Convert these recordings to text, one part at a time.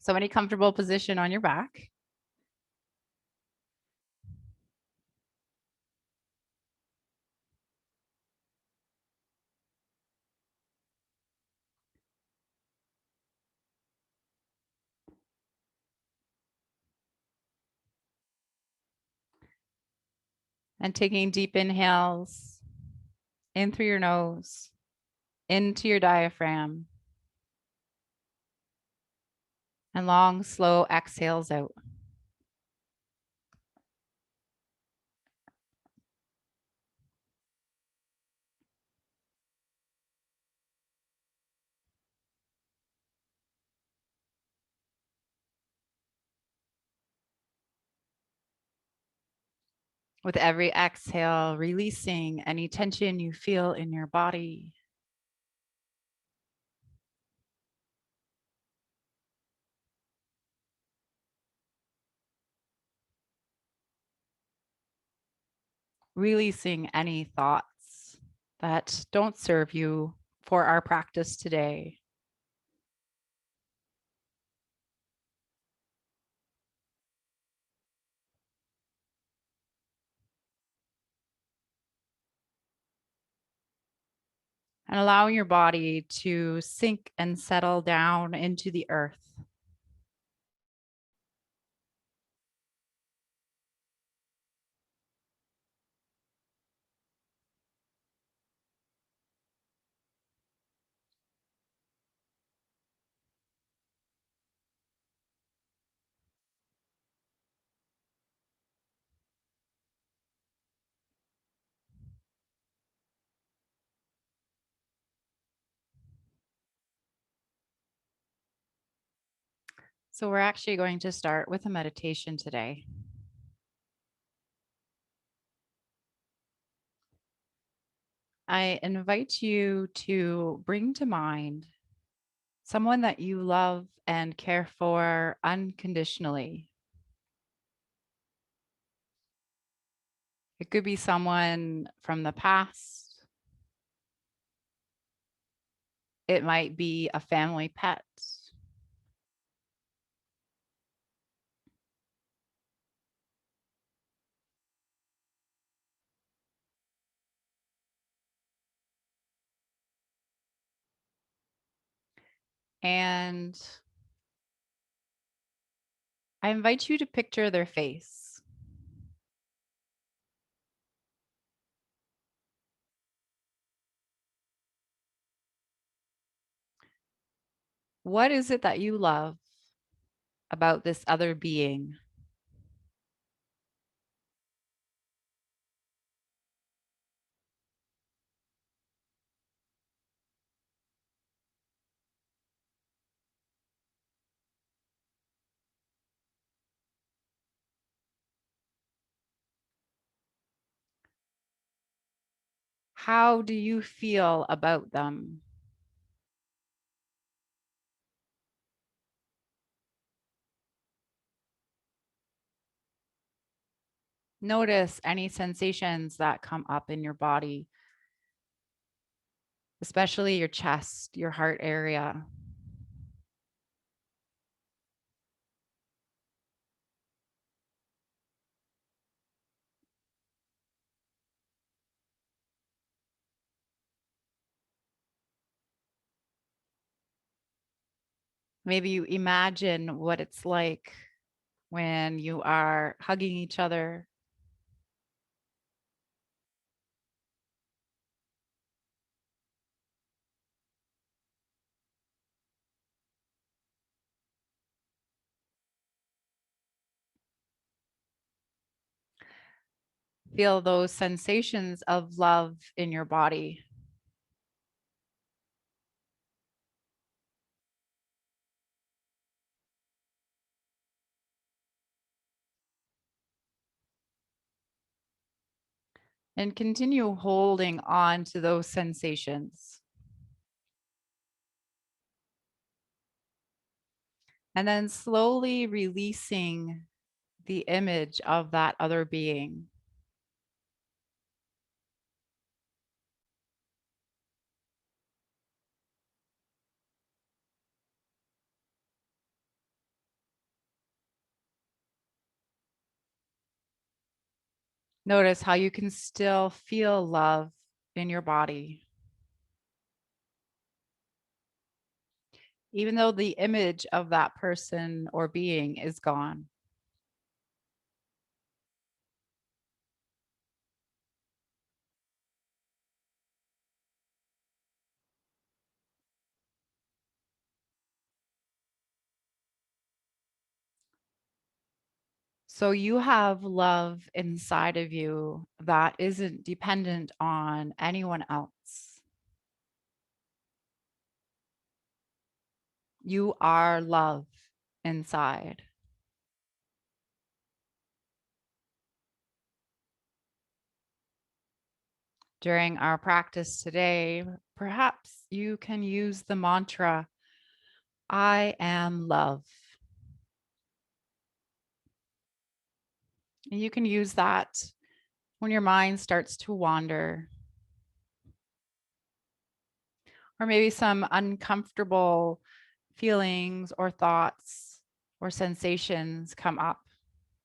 So any comfortable position on your back. And taking deep inhales in through your nose, into your diaphragm, and long, slow exhales out. With every exhale, releasing any tension you feel in your body. Releasing any thoughts that don't serve you for our practice today. And allowing your body to sink and settle down into the earth. So we're actually going to start with a meditation today. I invite you to bring to mind someone that you love and care for unconditionally. It could be someone from the past. It might be a family pet. And I invite you to picture their face. What is it that you love about this other being? How do you feel about them? Notice any sensations that come up in your body, especially your chest, your heart area. Maybe you imagine what it's like when you are hugging each other. Feel those sensations of love in your body. And continue holding on to those sensations. And then slowly releasing the image of that other being. Notice how you can still feel love in your body, even though the image of that person or being is gone. So you have love inside of you that isn't dependent on anyone else. You are love inside. During our practice today, perhaps you can use the mantra, I am love. And you can use that when your mind starts to wander, or maybe some uncomfortable feelings or thoughts or sensations come up.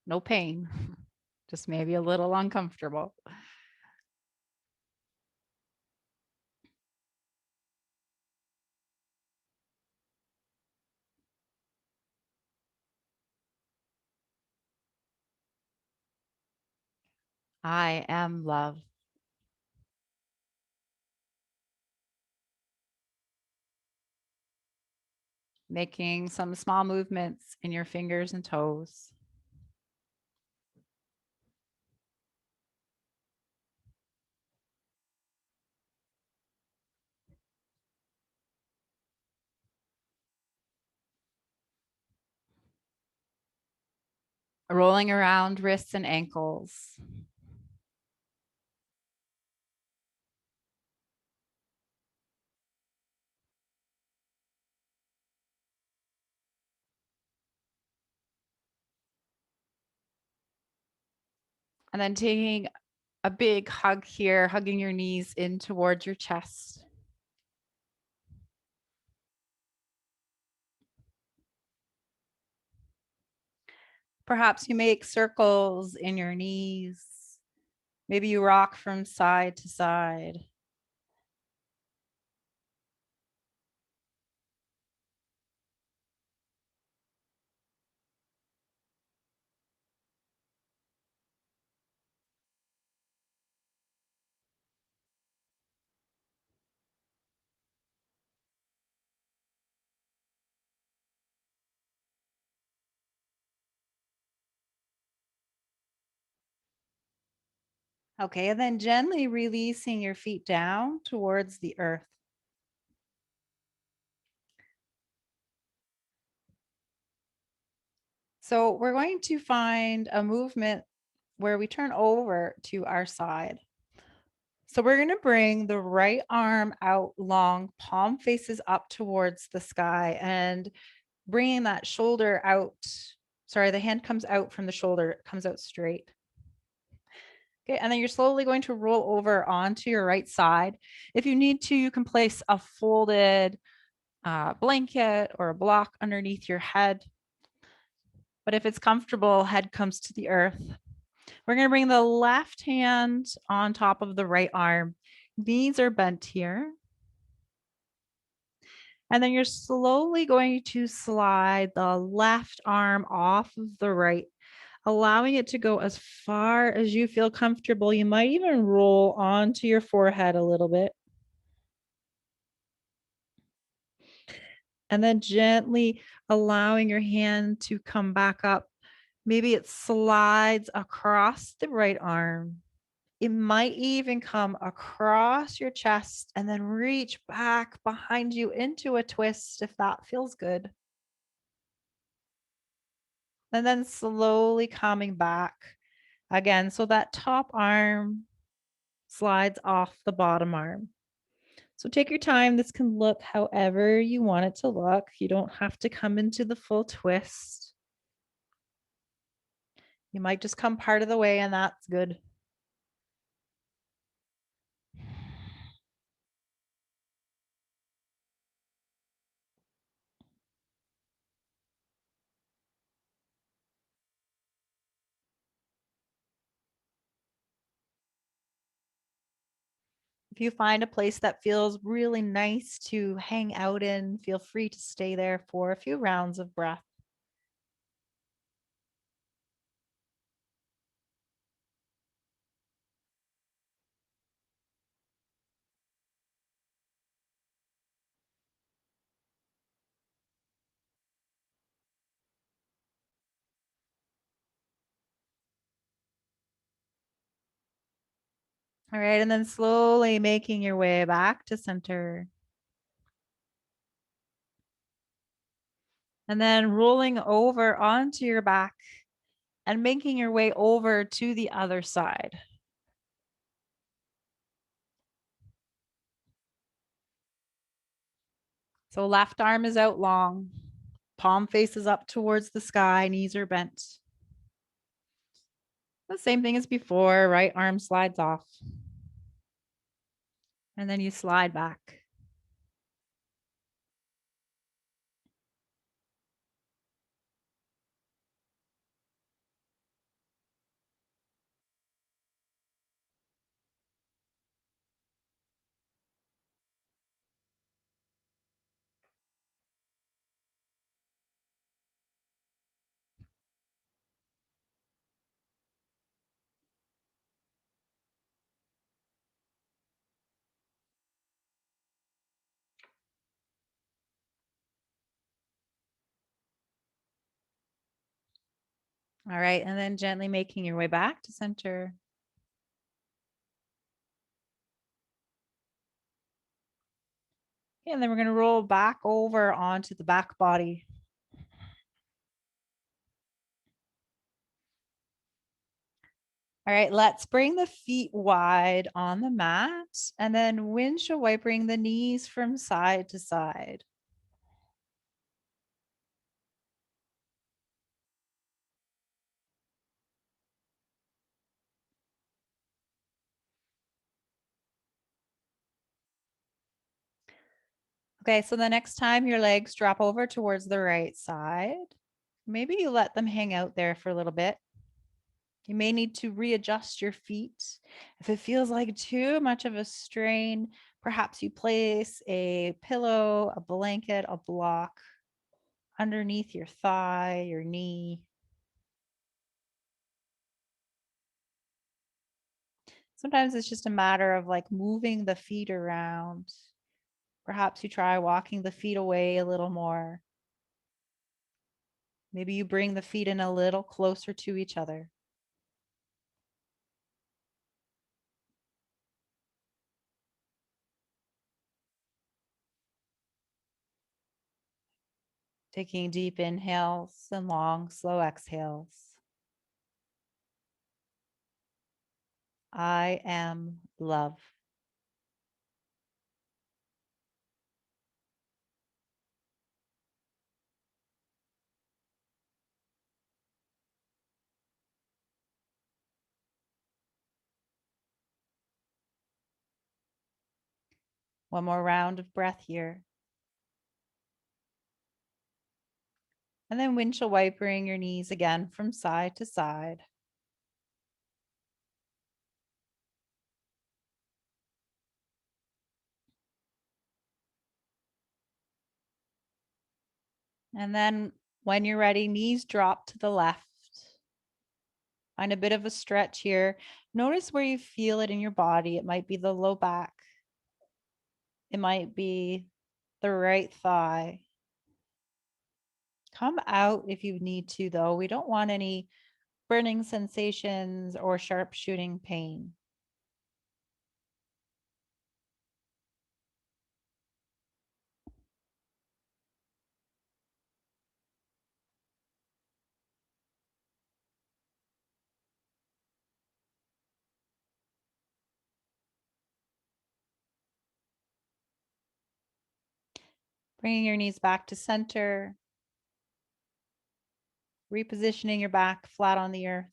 No pain, just maybe a little uncomfortable. I am love. Making some small movements in your fingers and toes. Rolling around wrists and ankles. And then taking a big hug here, hugging your knees in towards your chest. Perhaps you make circles in your knees. Maybe you rock from side to side. Okay, and then gently releasing your feet down towards the earth. So we're going to find a movement where we turn over to our side. So we're going to bring the right arm out long, palm faces up towards the sky, and bringing that shoulder out. Sorry, the hand comes out from the shoulder, it comes out straight. Okay, and then you're slowly going to roll over onto your right side. If you need to, you can place a folded blanket or a block underneath your head. But if it's comfortable, head comes to the earth. We're going to bring the left hand on top of the right arm. Knees are bent here. And then you're slowly going to slide the left arm off of the right, allowing it to go as far as you feel comfortable. You might even roll onto your forehead a little bit. And then gently allowing your hand to come back up. Maybe it slides across the right arm. It might even come across your chest and then reach back behind you into a twist if that feels good. And then slowly coming back again. So that top arm slides off the bottom arm. So take your time. This can look however you want it to look. You don't have to come into the full twist. You might just come part of the way, and that's good. If you find a place that feels really nice to hang out in, feel free to stay there for a few rounds of breath. All right, and then slowly making your way back to center. And then rolling over onto your back and making your way over to the other side. So left arm is out long, palm faces up towards the sky, knees are bent. The same thing as before, right arm slides off. And then you slide back. All right, and then gently making your way back to center. And then we're going to roll back over onto the back body. All right, let's bring the feet wide on the mat and then windshield wipering the knees from side to side. Okay, so the next time your legs drop over towards the right side, maybe you let them hang out there for a little bit. You may need to readjust your feet. If it feels like too much of a strain, perhaps you place a pillow, a blanket, a block underneath your thigh, your knee. Sometimes it's just a matter of like moving the feet around. Perhaps you try walking the feet away a little more. Maybe you bring the feet in a little closer to each other. Taking deep inhales and long, slow exhales. I am love. One more round of breath here. And then windshield wipering your knees again from side to side. And then when you're ready, knees drop to the left. Find a bit of a stretch here. Notice where you feel it in your body. It might be the low back. It might be the right thigh. Come out if you need to, though. We don't want any burning sensations or sharp shooting pain. Bringing your knees back to center, repositioning your back flat on the earth.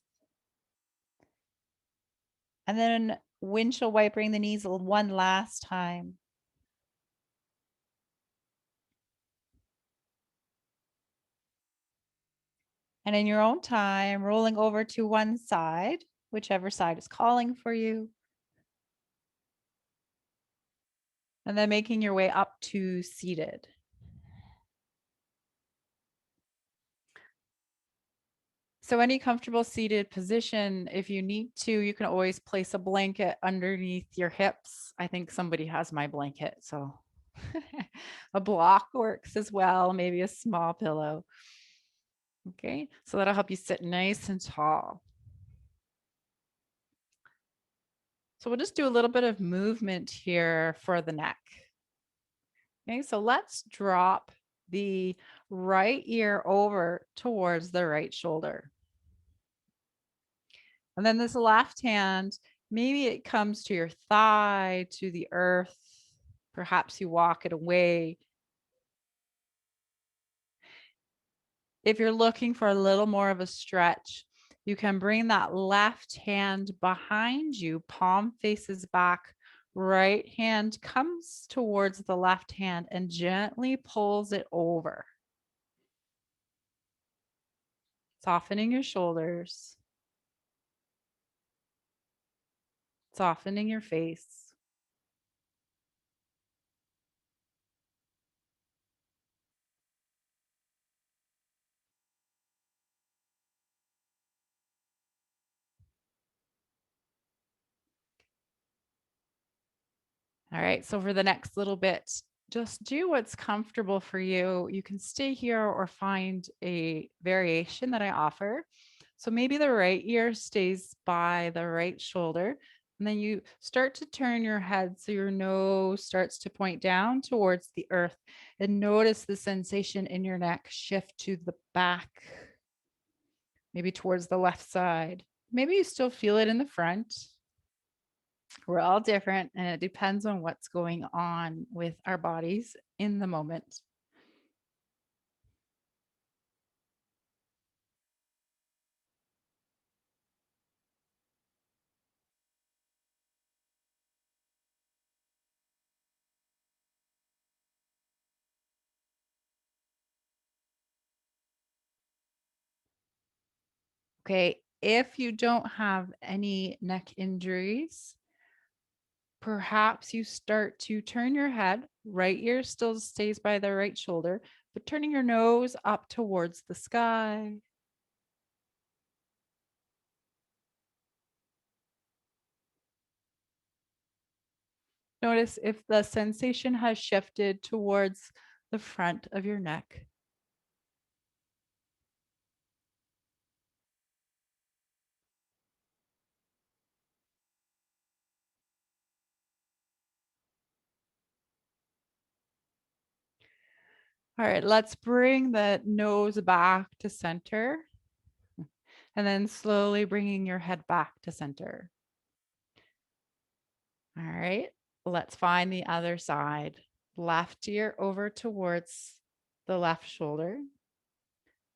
And then windshield wipering the knees one last time. And in your own time, rolling over to one side, whichever side is calling for you. And then making your way up to seated. So any comfortable seated position, if you need to, you can always place a blanket underneath your hips. I think somebody has my blanket, so a block works as well, maybe a small pillow. Okay, so that'll help you sit nice and tall. So we'll just do a little bit of movement here for the neck. Okay, so let's drop the right ear over towards the right shoulder. And then this left hand, maybe it comes to your thigh, to the earth. Perhaps you walk it away. If you're looking for a little more of a stretch, you can bring that left hand behind you, palm faces back, right hand comes towards the left hand and gently pulls it over. Softening your shoulders, softening your face. All right. So for the next little bit, just do what's comfortable for you. You can stay here or find a variation that I offer. So maybe the right ear stays by the right shoulder. And then you start to turn your head so your nose starts to point down towards the earth. And notice the sensation in your neck shift to the back, maybe towards the left side. Maybe you still feel it in the front. We're all different, and it depends on what's going on with our bodies in the moment. Okay. If you don't have any neck injuries, perhaps you start to turn your head. Right ear still stays by the right shoulder, but turning your nose up towards the sky. Notice if the sensation has shifted towards the front of your neck. All right, let's bring the nose back to center and then slowly bringing your head back to center. All right, let's find the other side. Left ear over towards the left shoulder.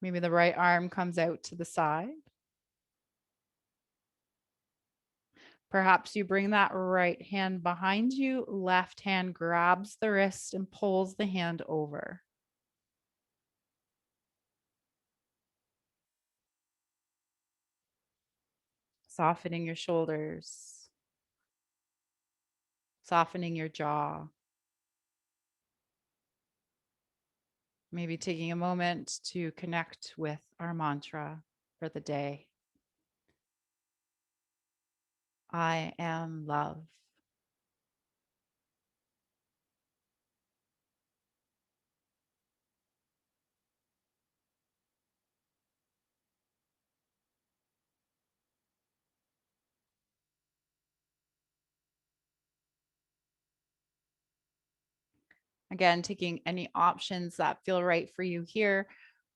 Maybe the right arm comes out to the side. Perhaps you bring that right hand behind you, left hand grabs the wrist and pulls the hand over. Softening your shoulders, softening your jaw. Maybe taking a moment to connect with our mantra for the day. I am love. Again, taking any options that feel right for you here.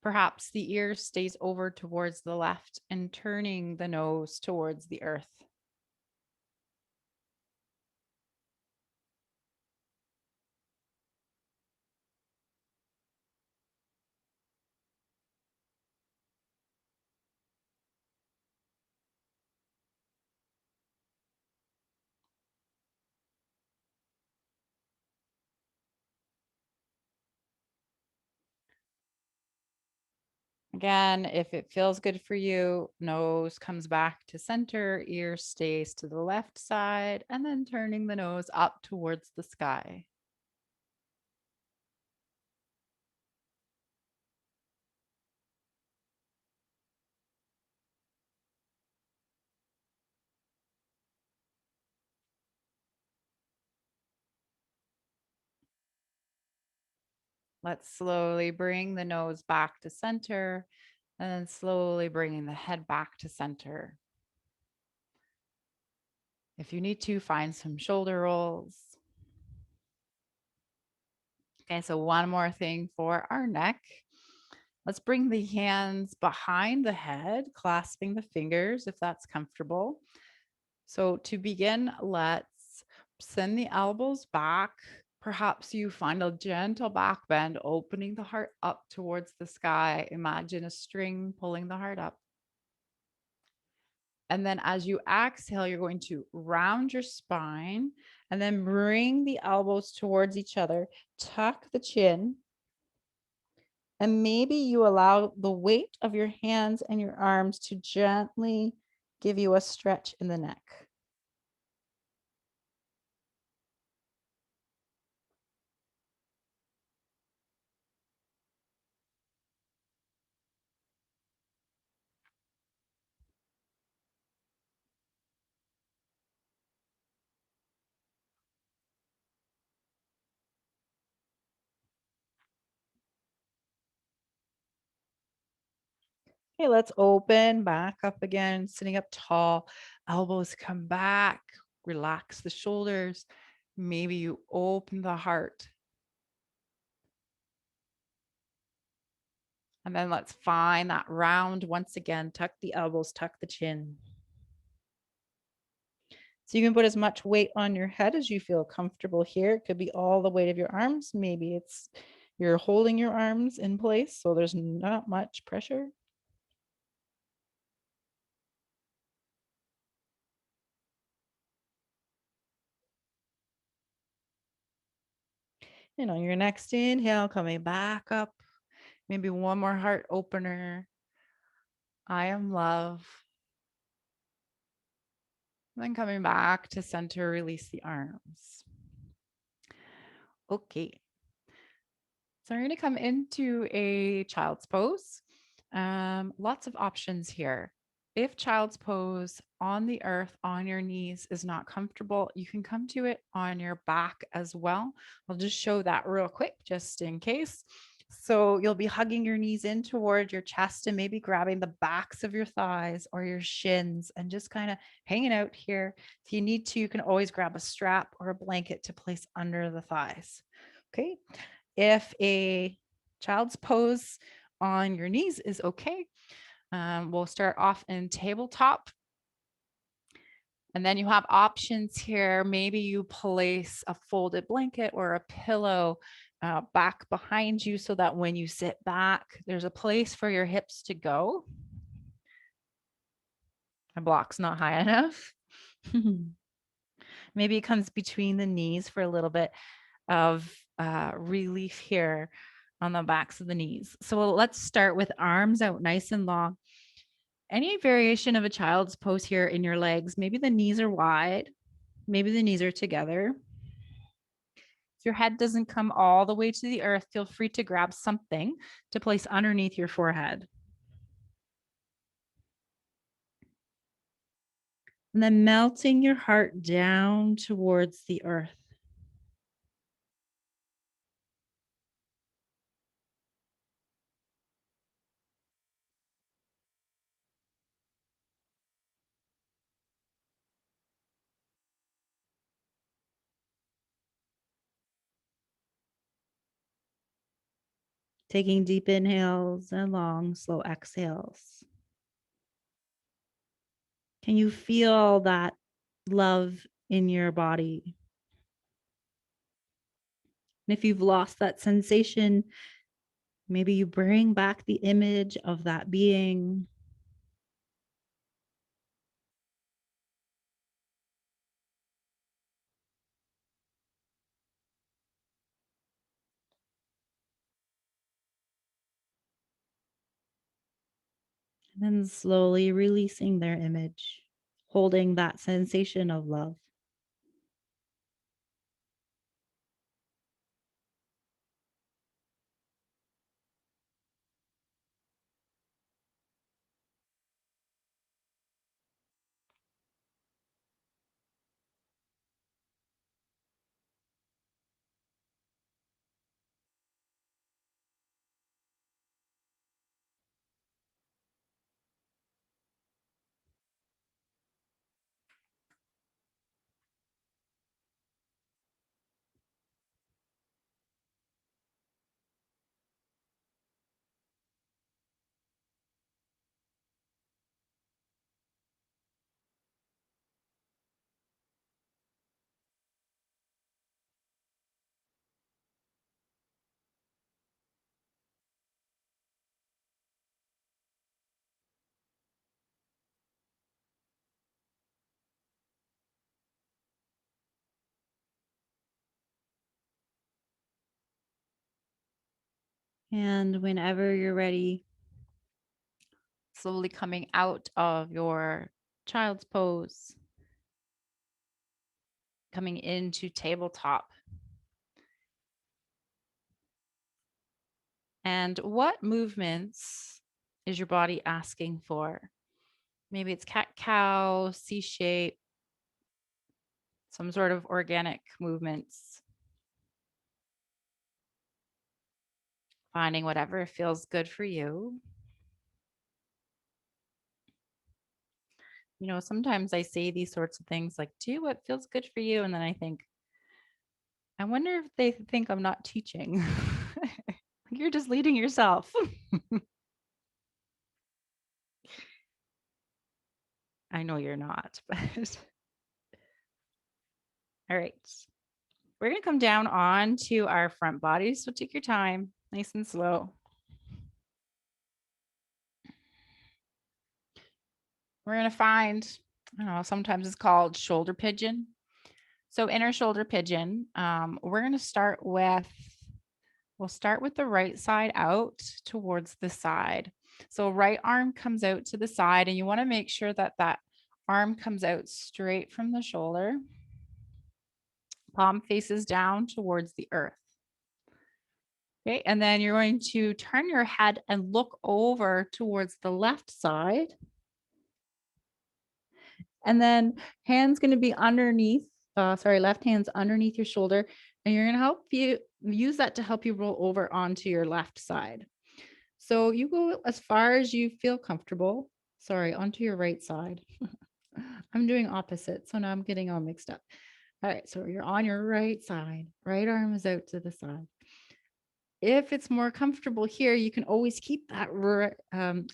Perhaps the ear stays over towards the left and turning the nose towards the earth. Again, if it feels good for you, nose comes back to center, ear stays to the left side, and then turning the nose up towards the sky. Let's slowly bring the nose back to center and then slowly bringing the head back to center. If you need to, find some shoulder rolls. Okay, so one more thing for our neck. Let's bring the hands behind the head, clasping the fingers if that's comfortable. So to begin, let's send the elbows back. Perhaps you find a gentle back bend, opening the heart up towards the sky. Imagine a string pulling the heart up. And then as you exhale, you're going to round your spine and then bring the elbows towards each other. Tuck the chin. And maybe you allow the weight of your hands and your arms to gently give you a stretch in the neck. Okay, let's open back up again, sitting up tall. Elbows come back. Relax the shoulders. Maybe you open the heart. And then let's find that round once again. Tuck the elbows, tuck the chin. So you can put as much weight on your head as you feel comfortable here. It could be all the weight of your arms. Maybe it's you're holding your arms in place, so there's not much pressure. And on your next inhale, coming back up, maybe one more heart opener. I am love. And then coming back to center, release the arms. Okay. So we're going to come into a child's pose. Lots of options here. If child's pose on the earth on your knees is not comfortable, you can come to it on your back as well. I'll just show that real quick just in case. So you'll be hugging your knees in toward your chest and maybe grabbing the backs of your thighs or your shins and just kind of hanging out here. If you need to, you can always grab a strap or a blanket to place under the thighs. Okay. If a child's pose on your knees is okay, we'll start off in tabletop. And then you have options here. Maybe you place a folded blanket or a pillow back behind you so that when you sit back, there's a place for your hips to go. My block's not high enough. Maybe it comes between the knees for a little bit of relief here on the backs of the knees. So let's start with arms out nice and long. Any variation of a child's pose here in your legs. Maybe the knees are wide. Maybe the knees are together. If your head doesn't come all the way to the earth, feel free to grab something to place underneath your forehead. And then melting your heart down towards the earth. Taking deep inhales and long, slow exhales. Can you feel that love in your body? And if you've lost that sensation, maybe you bring back the image of that being. And then slowly releasing their image, holding that sensation of love. And whenever you're ready, slowly coming out of your child's pose, coming into tabletop. And what movements is your body asking for? Maybe it's cat cow, C shape, some sort of organic movements. Finding whatever feels good for you. You know, sometimes I say these sorts of things like, do what feels good for you. And then I think, I wonder if they think I'm not teaching. You're just leading yourself. I know you're not, but all right. We're going to come down on to our front body. So take your time, nice and slow. We're going to find, I don't know, sometimes it's called shoulder pigeon. So inner shoulder pigeon, we're going to start with, we'll start with the right side out towards the side. So right arm comes out to the side, and you want to make sure that that arm comes out straight from the shoulder. Palm faces down towards the earth. Okay, and then you're going to turn your head and look over towards the left side. And then hands going to be underneath, left hand's underneath your shoulder. And you're going to help you use that to help you roll over onto your left side. So you go as far as you feel comfortable. Sorry, onto your right side. I'm doing opposite. So now I'm getting all mixed up. All right. So you're on your right side. Right arm is out to the side. If it's more comfortable here, you can always keep that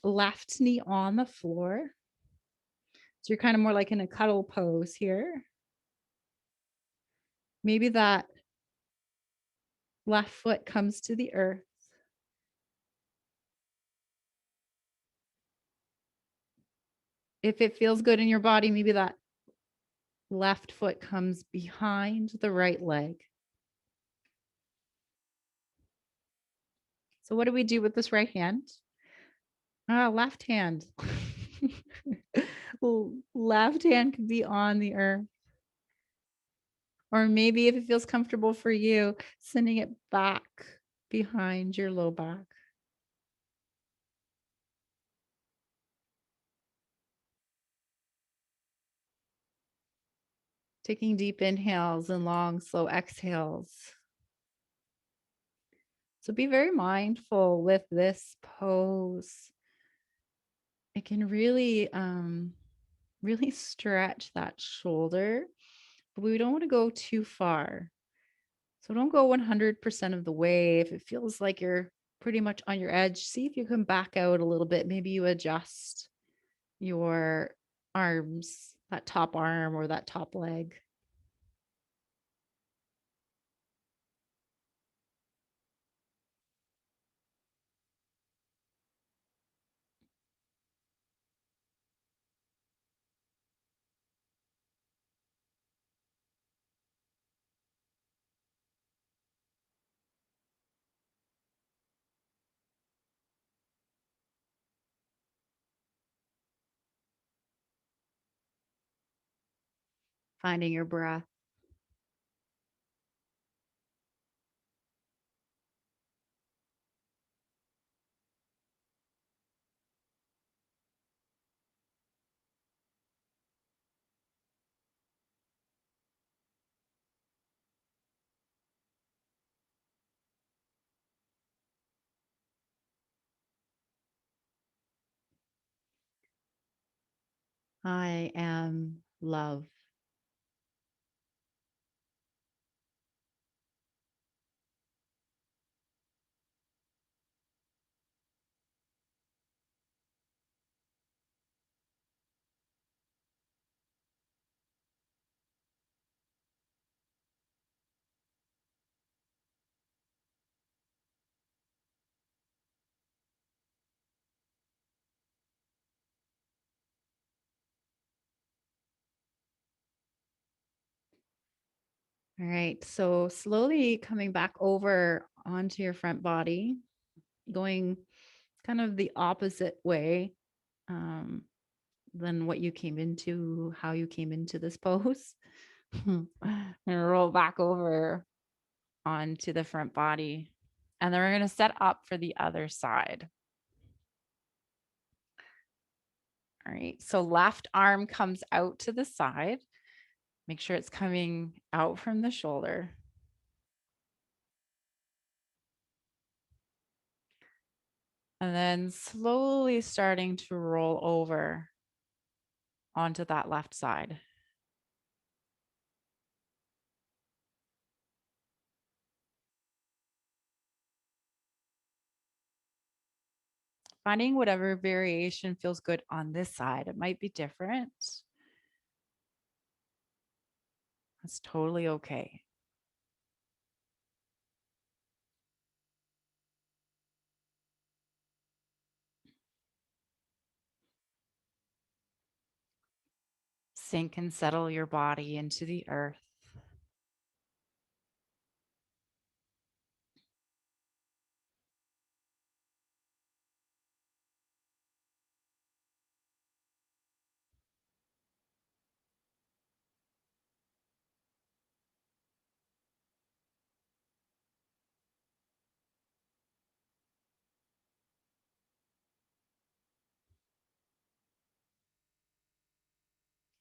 left knee on the floor. So you're kind of more like in a cuddle pose here. Maybe that left foot comes to the earth. If it feels good in your body, maybe that left foot comes behind the right leg. So what do we do with this right hand? Left hand. Left hand could be on the earth. Or maybe if it feels comfortable for you, sending it back behind your low back. Taking deep inhales and long, slow exhales. So be very mindful with this pose. It can really, really stretch that shoulder, but we don't want to go too far. So don't go 100% of the way. If it feels like you're pretty much on your edge, see if you can back out a little bit. Maybe you adjust your arms, that top arm or that top leg. Finding your breath. I am love. All right. So slowly coming back over onto your front body. going kind of the opposite way um, than what you came into, how you came into this pose. And roll back over onto the front body. And then we're going to set up for the other side. All right. So left arm comes out to the side. Make sure it's coming out from the shoulder. And then slowly starting to roll over onto that left side. Finding whatever variation feels good on this side. It might be different. That's totally okay. Sink and settle your body into the earth.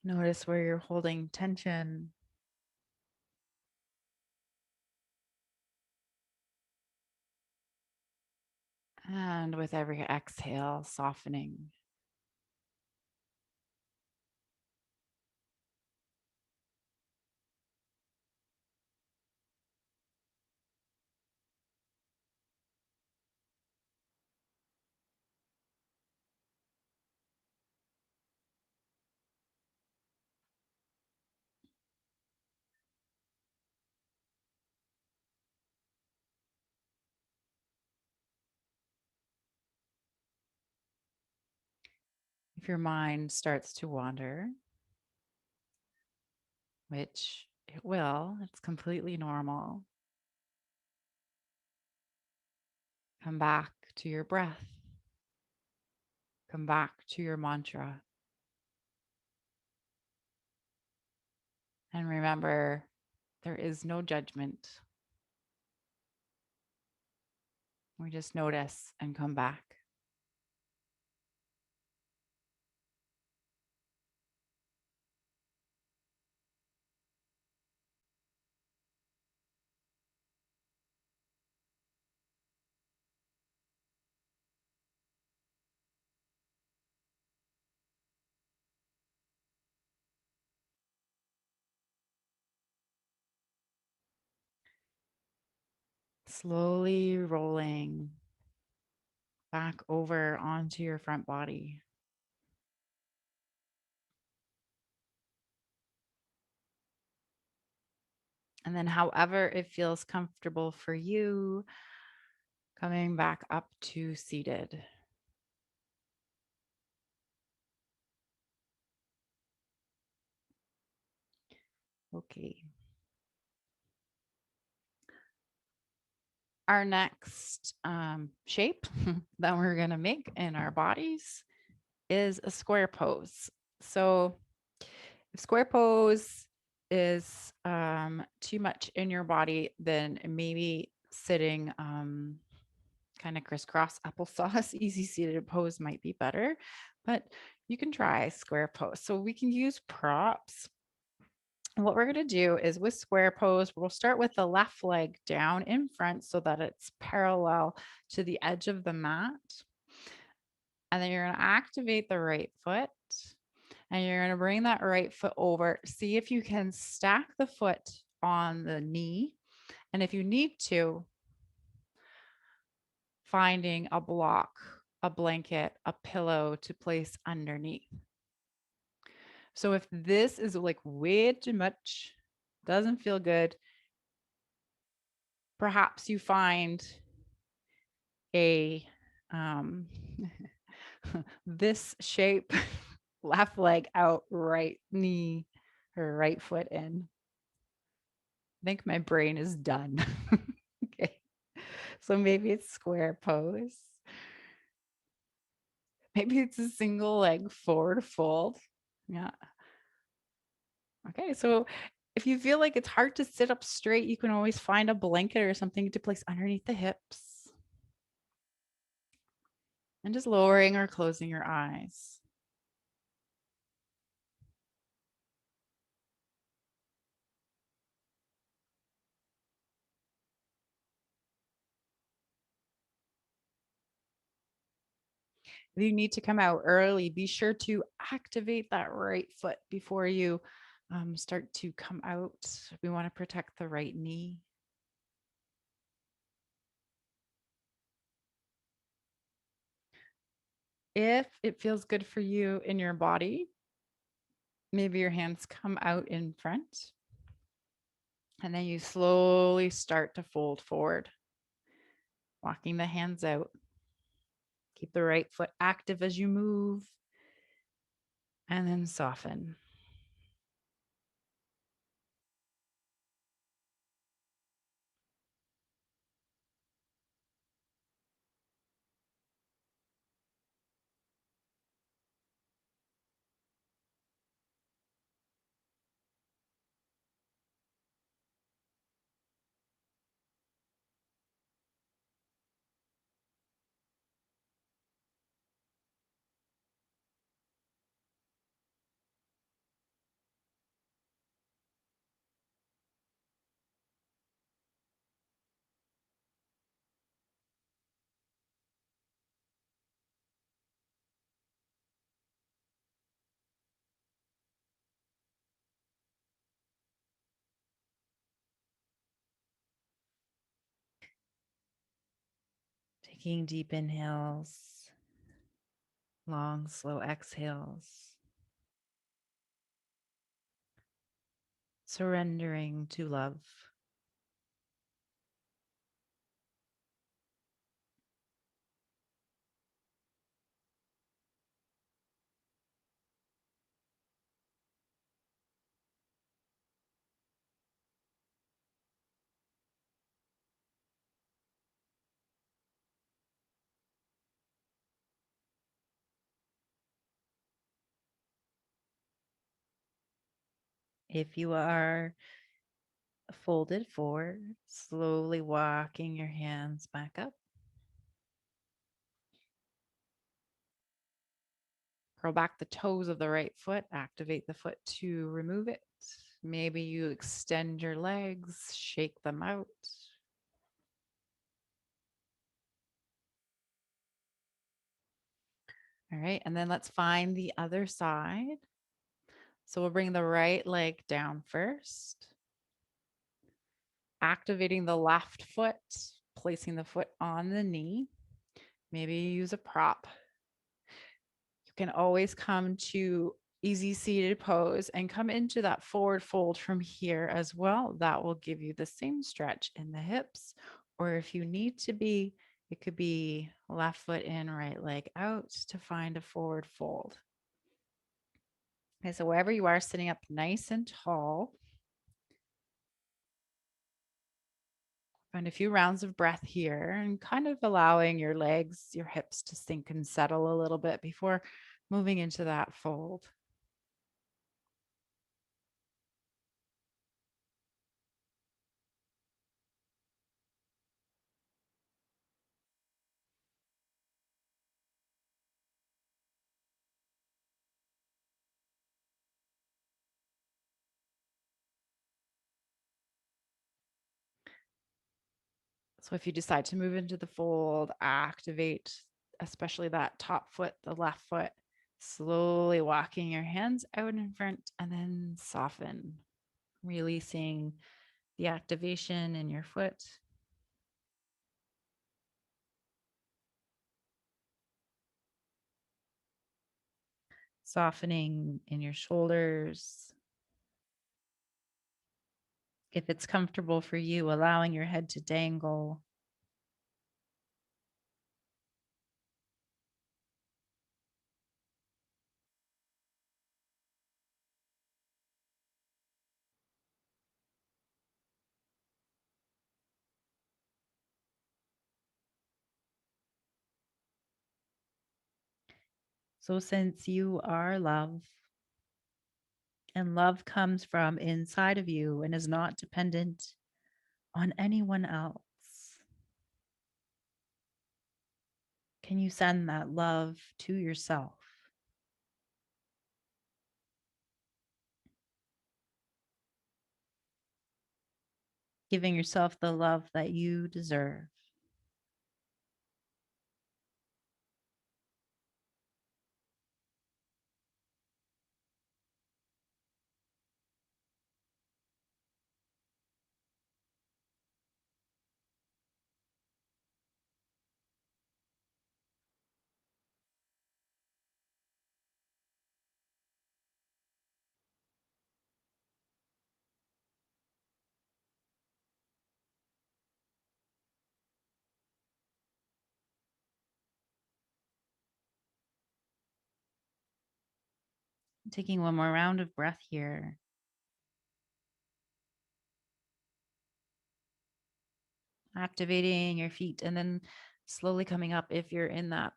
Notice where you're holding tension. And with every exhale, softening. If your mind starts to wander, which it will, it's completely normal. Come back to your breath. Come back to your mantra. And remember, there is no judgment. We just notice and come back. Slowly rolling back over onto your front body. And then, however it feels comfortable for you, coming back up to seated. Okay. Our next shape that we're going to make in our bodies is a square pose. So, if square pose is too much in your body, then maybe sitting kind of crisscross applesauce, easy seated pose might be better, but you can try square pose. So we can use props. And what we're going to do is with square pose, we'll start with the left leg down in front so that it's parallel to the edge of the mat. And then you're going to activate the right foot. And you're going to bring that right foot over. See if you can stack the foot on the knee. And if you need to, finding a block, a blanket, a pillow to place underneath. So if this is like way too much, doesn't feel good, perhaps you find a this shape, left leg out, right knee or right foot in. I think my brain is done. Okay. So maybe it's square pose. Maybe it's a single leg forward fold. Yeah. Okay. So if you feel like it's hard to sit up straight, you can always find a blanket or something to place underneath the hips and just lowering or closing your eyes. If you need to come out early, be sure to activate that right foot before you start to come out. We want to protect the right knee. If it feels good for you in your body, maybe your hands come out in front and then you slowly start to fold forward, walking the hands out. Keep the right foot active as you move and then soften. Taking deep inhales, long, slow exhales. Surrendering to love. If you are folded forward, slowly walking your hands back up. Curl back the toes of the right foot, activate the foot to remove it. Maybe you extend your legs, shake them out. All right, and then let's find the other side. So we'll bring the right leg down first, activating the left foot, placing the foot on the knee. Maybe you use a prop. You can always come to easy seated pose and come into that forward fold from here as well. That will give you the same stretch in the hips. Or if you need to be, it could be left foot in, right leg out to find a forward fold. Okay, so wherever you are, sitting up nice and tall, find a few rounds of breath here and kind of allowing your legs, your hips to sink and settle a little bit before moving into that fold. So if you decide to move into the fold, activate, especially that top foot, the left foot, slowly walking your hands out in front and then soften, releasing the activation in your foot. Softening in your shoulders. If it's comfortable for you, allowing your head to dangle. So, since you are love and love comes from inside of you and is not dependent on anyone else, can you send that love to yourself? Giving yourself the love that you deserve. Taking one more round of breath here. Activating your feet and then slowly coming up if you're in that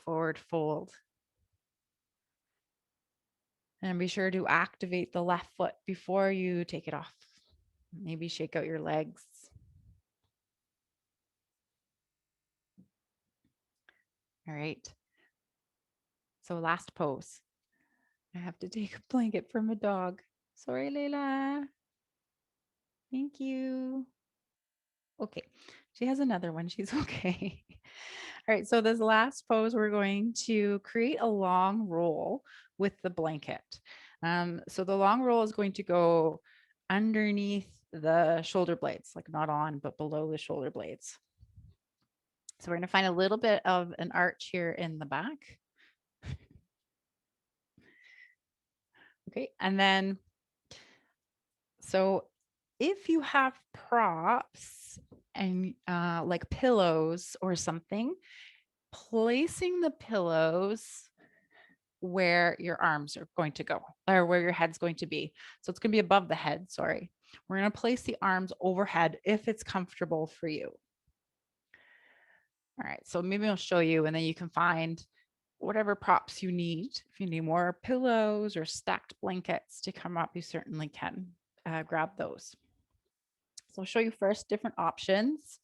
forward fold. And be sure to activate the left foot before you take it off. Maybe shake out your legs. All right. So, last pose. I have to take a blanket from a dog. Sorry, Layla. Thank you. Okay. She has another one. She's okay. All right. So, this last pose, we're going to create a long roll with the blanket. So, the long roll is going to go underneath the shoulder blades, like not on, but below the shoulder blades. So, we're going to find a little bit of an arch here in the back. Okay. And then, so if you have props and like pillows or something, placing the pillows where your arms are going to go or where your head's going to be. So it's going to be above the head. Sorry. We're going to place the arms overhead if it's comfortable for you. All right. So maybe I'll show you and then you can find whatever props you need. If you need more pillows or stacked blankets to come up, you certainly can grab those. So I'll show you first different options,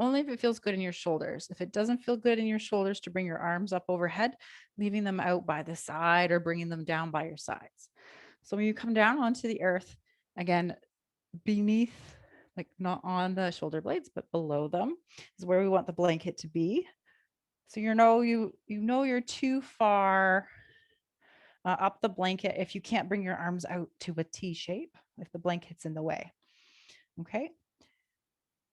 only if it feels good in your shoulders. If it doesn't feel good in your shoulders to bring your arms up overhead, leaving them out by the side or bringing them down by your sides. So when you come down onto the earth, again, beneath, like not on the shoulder blades, but below them is where we want the blanket to be. So you know you're too far up the blanket if you can't bring your arms out to a T shape, if the blanket's in the way. Okay.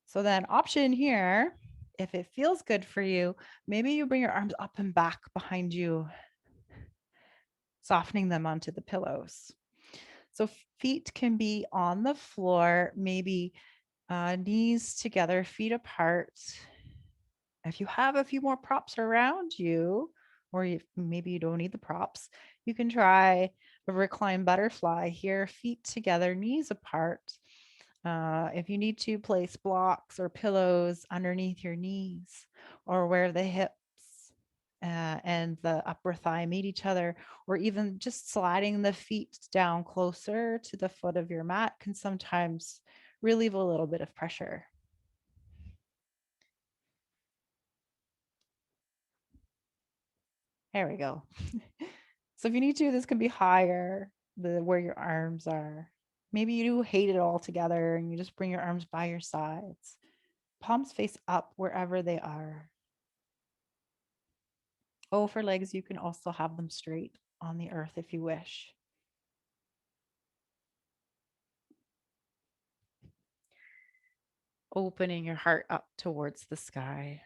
So then option here, if it feels good for you, maybe you bring your arms up and back behind you, softening them onto the pillows. So feet can be on the floor, maybe knees together, feet apart. If you have a few more props around you, or maybe you don't need the props, you can try a reclined butterfly here, feet together, knees apart. If you need to place blocks or pillows underneath your knees or where the hips and the upper thigh meet each other, or even just sliding the feet down closer to the foot of your mat can sometimes relieve a little bit of pressure. There we go. So if you need to, this can be higher, where your arms are. Maybe you do hate it all together and you just bring your arms by your sides. Palms face up wherever they are. Oh, for legs, you can also have them straight on the earth if you wish. Opening your heart up towards the sky.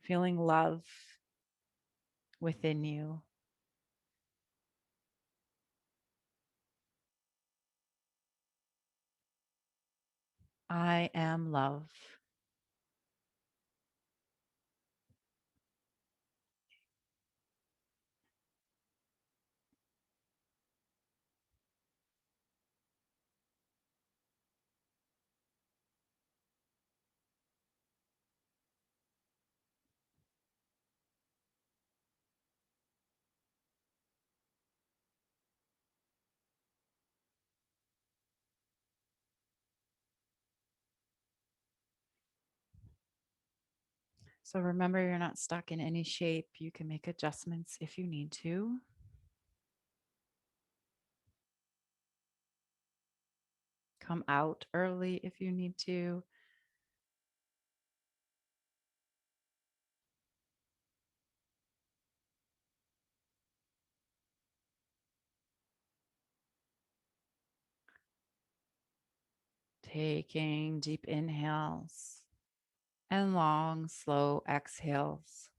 Feeling love within you. I am love. So remember, you're not stuck in any shape. You can make adjustments if you need to. Come out early if you need to. Taking deep inhales and long, slow exhales.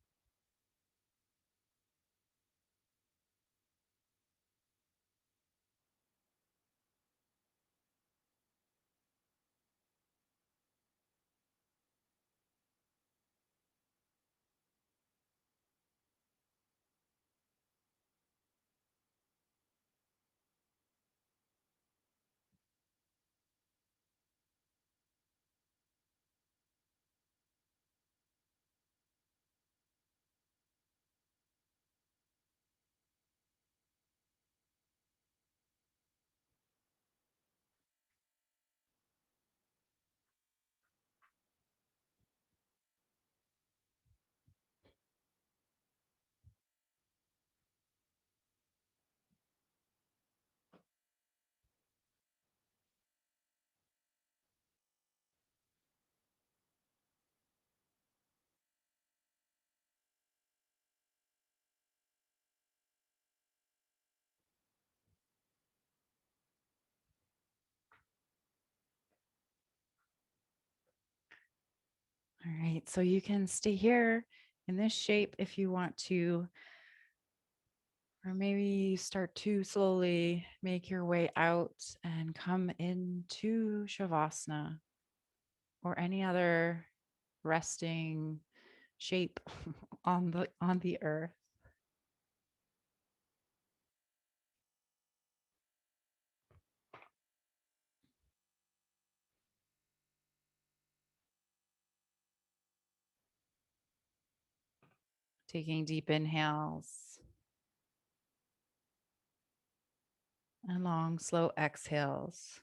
All right. So you can stay here in this shape if you want to, or maybe start to slowly make your way out and come into Shavasana or any other resting shape on the earth. Taking deep inhales and long, slow exhales.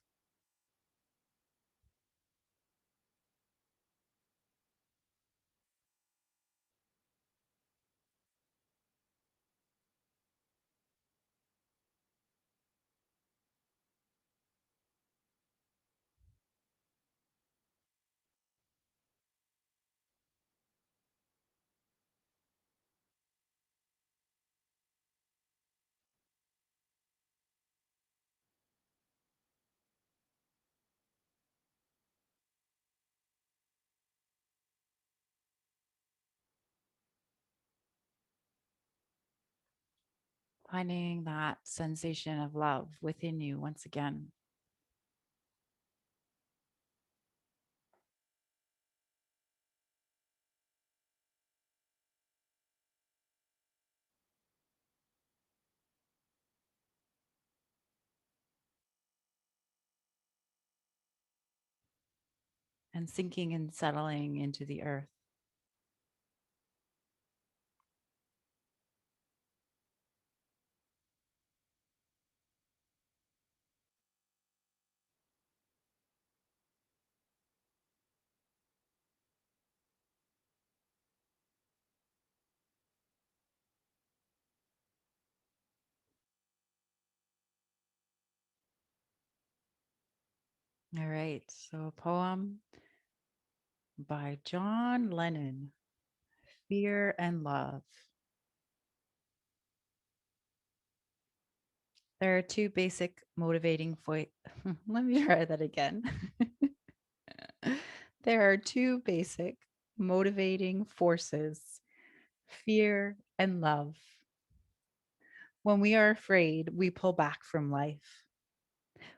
Finding that sensation of love within you once again. And sinking and settling into the earth. All right. So, a poem by John Lennon, Fear and Love. There are two basic motivating Let me try that again. There are two basic motivating forces, fear and love. When we are afraid, we pull back from life.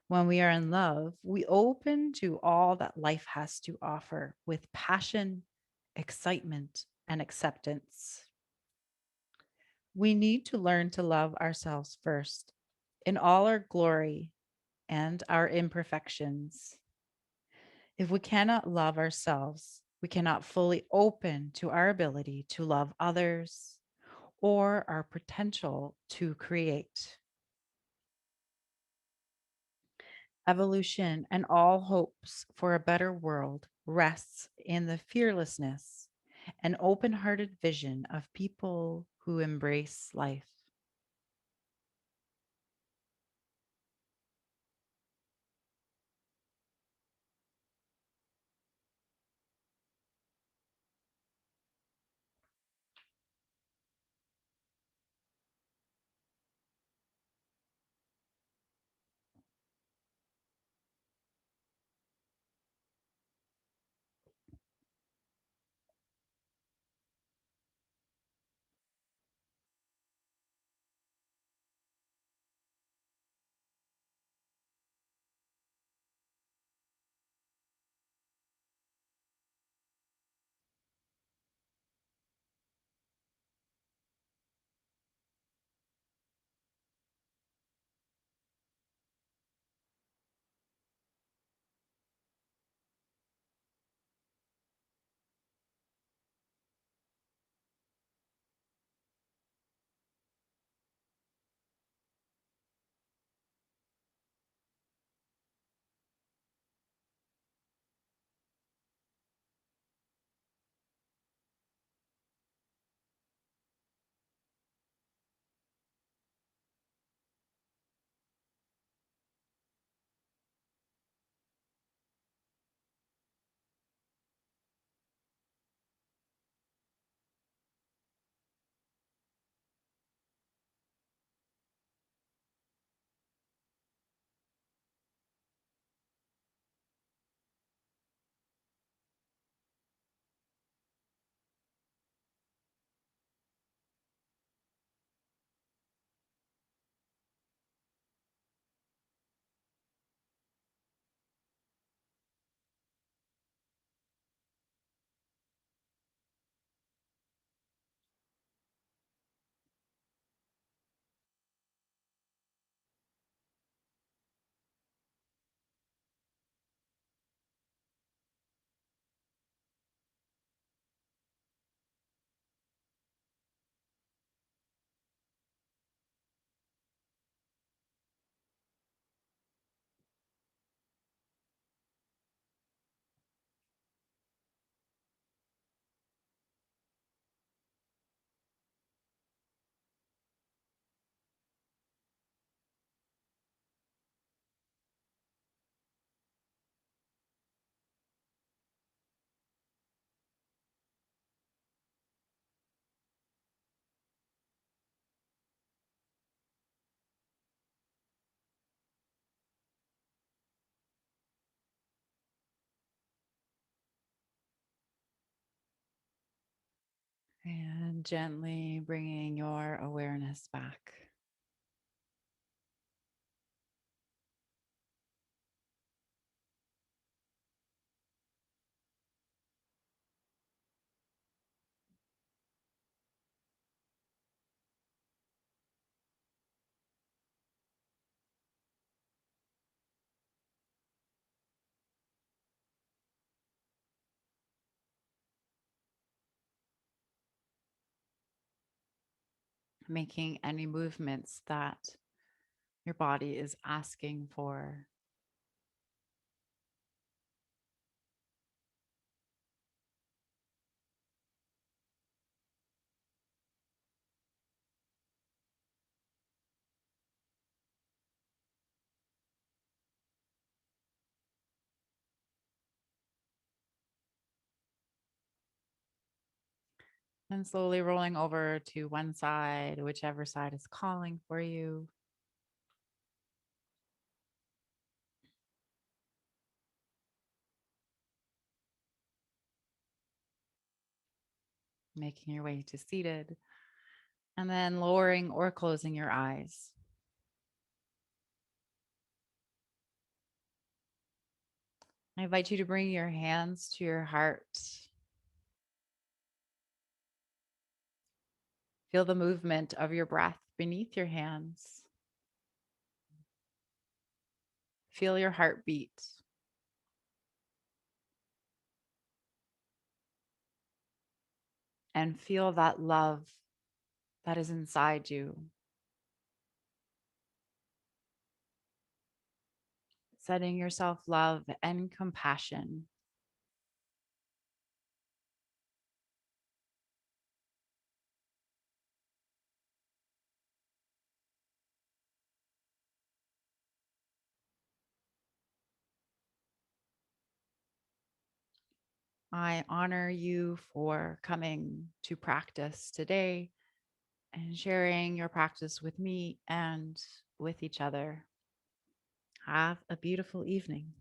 When we are in love, we open to all that life has to offer with passion, excitement, and acceptance. We need to learn to love ourselves first in all our glory and our imperfections. If we cannot love ourselves, we cannot fully open to our ability to love others or our potential to create. Evolution and all hopes for a better world rests in the fearlessness an open hearted vision of people who embrace life. And gently bringing your awareness back. Making any movements that your body is asking for. And slowly rolling over to one side, whichever side is calling for you. Making your way to seated. And then lowering or closing your eyes. I invite you to bring your hands to your heart. Feel the movement of your breath beneath your hands. Feel your heartbeat. And feel that love that is inside you. Setting yourself love and compassion. I honor you for coming to practice today and sharing your practice with me and with each other. Have a beautiful evening.